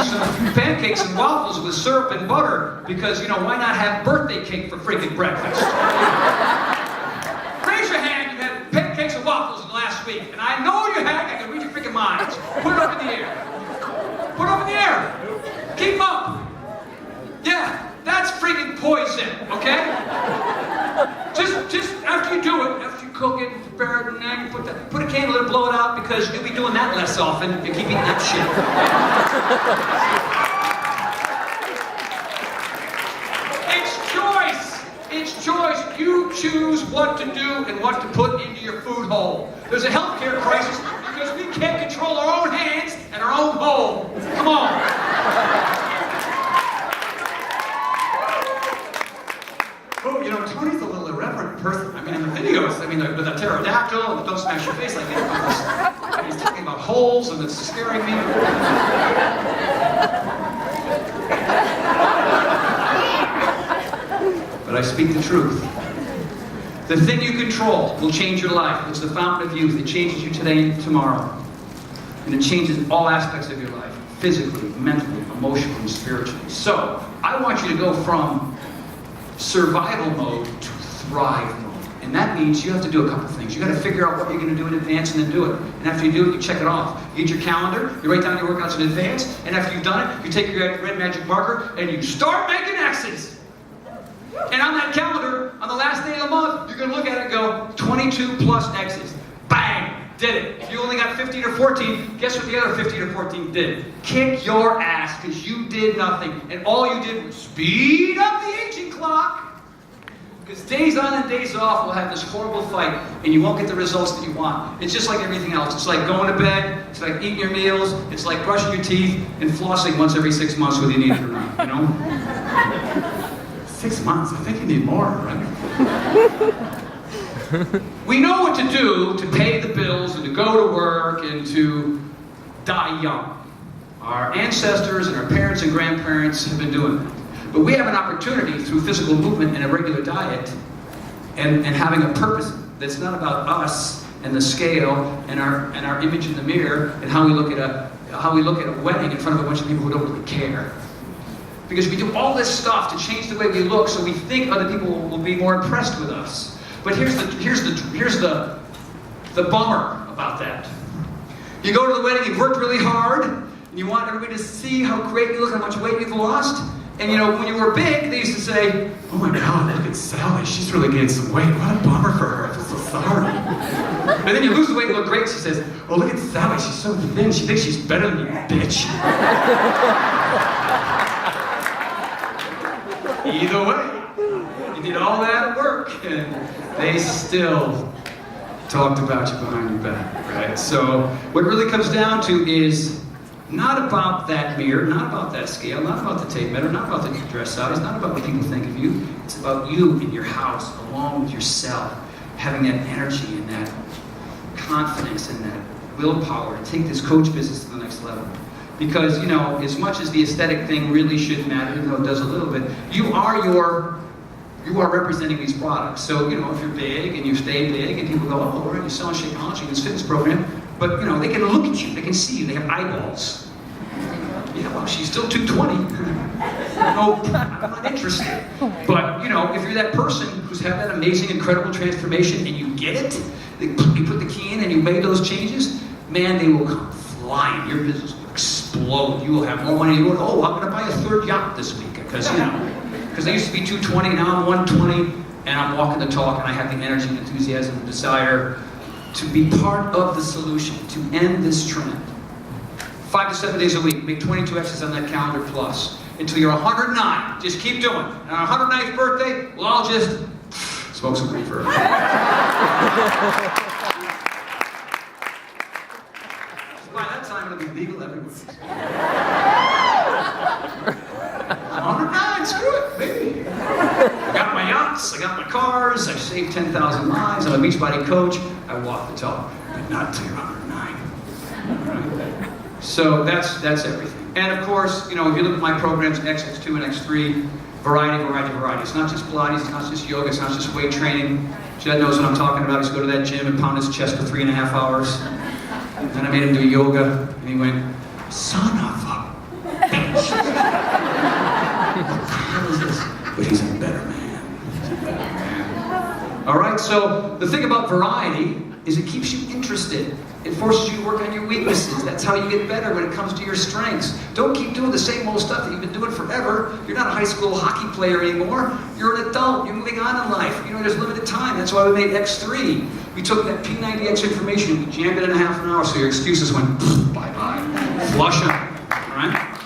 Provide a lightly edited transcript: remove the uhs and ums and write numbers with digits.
some pancakes and waffles with syrup and butter because, you know, why not have birthday cake for freaking breakfast? Raise your hand, you had pancakes and waffles in the last week. And I know you had, I can read your freaking minds. Put it up in the air. Put it up in the air. Keep up. Yeah, that's freaking poison, okay? Just after you do it, after you cook it, prepare it, and then you put a candle and blow it out because you'll be doing that less often if you keep eating that shit. It's choice. It's choice. You choose what to do and what to put into your food hole. There's a healthcare crisis because we can't control our own hands and our own hole. Come on. Oh, you know, Tony's a little irreverent person. I mean, in the videos, I mean, with a pterodactyl and the don't smash your face like that. He's talking about holes and it's scaring me. But I speak the truth. The thing you control will change your life. It's the fountain of youth. It changes you today and tomorrow. And it changes all aspects of your life. Physically, mentally, emotionally, and spiritually. So, I want you to go from survival mode to thrive mode. And that means you have to do a couple things. You got to figure out what you're going to do in advance and then do it. And after you do it, you check it off. You get your calendar, you write down your workouts in advance, and after you've done it, you take your red magic marker and you start making X's. And on that calendar, on the last day of the month, you're going to look at it and go, 22 plus X's. Bang! Did it. If you only got 15 or 14, guess what the other 15 or 14 did? Kick your ass, because you did nothing. And all you did was speed up the aging clock. Because days on and days off will have this horrible fight, and you won't get the results that you want. It's just like everything else. It's like going to bed, it's like eating your meals, it's like brushing your teeth, and flossing once every 6 months whether you need it or not, you know? 6 months? I think you need more, right? We know what to do to pay the bills and to go to work and to die young. Our ancestors and our parents and grandparents have been doing that. But we have an opportunity through physical movement and a regular diet and having a purpose that's not about us and the scale and our image in the mirror and how we look at a wedding in front of a bunch of people who don't really care. Because we do all this stuff to change the way we look so we think other people will be more impressed with us. But here's the bummer about that. You go to the wedding, you've worked really hard, and you want everybody to see how great you look, how much weight you've lost. And you know, when you were big, they used to say, "Oh my God, look at Sally, she's really gained some weight. What a bummer for her, I feel so sorry." And then you lose the weight, you look great, she says, "Oh, look at Sally, she's so thin, she thinks she's better than you, bitch." Either way, you did all that work, and they still talked about you behind your back, right? So what it really comes down to is not about that mirror, not about that scale, not about the tape measure, not about the dress size, not about what people think of you. It's about you in your house, alone with yourself, having that energy and that confidence and that willpower to take this coach business to the next level. Because, you know, as much as the aesthetic thing really shouldn't matter, even though it does a little bit, you are representing these products. So, you know, if you're big and you stay big and people go, "Oh, where are you selling Shakeology, this fitness program?" But, you know, they can look at you, they can see you, they have eyeballs. Yeah, well, she's still 220. No, I'm not interested. But, you know, if you're that person who's had that amazing, incredible transformation and you get it, you put the key in and you made those changes, man, they will come flying. Your business will explode. You will have more money. You will, "Oh, I'm going to buy a third yacht this week." Because, you know, because I used to be 220, now I'm 120, and I'm walking the talk, and I have the energy and enthusiasm and desire to be part of the solution, to end this trend. 5 to 7 days a week, make 22 X's on that calendar plus, until you're 109. Just keep doing it. And on our 109th birthday, we'll all just smoke some reefer. By that time, it'll be legal everywhere. 109, screw it, baby. I got my yachts, I got my cars, I've saved 10,000 lives, I'm a Beachbody coach, I walk the talk, but not until you're 109. Right? So that's everything. And of course, you know, if you look at my programs, X2 and X3, variety. It's not just Pilates, it's not just yoga, it's not just weight training. Jed knows what I'm talking about. He used to go to that gym and pound his chest for 3.5 hours. Then I made him do yoga, and he went, "Son of a All right, so the thing about variety is it keeps you interested. It forces you to work on your weaknesses. That's how you get better when it comes to your strengths. Don't keep doing the same old stuff that you've been doing forever. You're not a high school hockey player anymore. You're an adult. You're moving on in life. You know, there's limited time. That's why we made X3. We took that P90X information, we jammed it in a half an hour, so your excuses went bye-bye. Flush them, all right?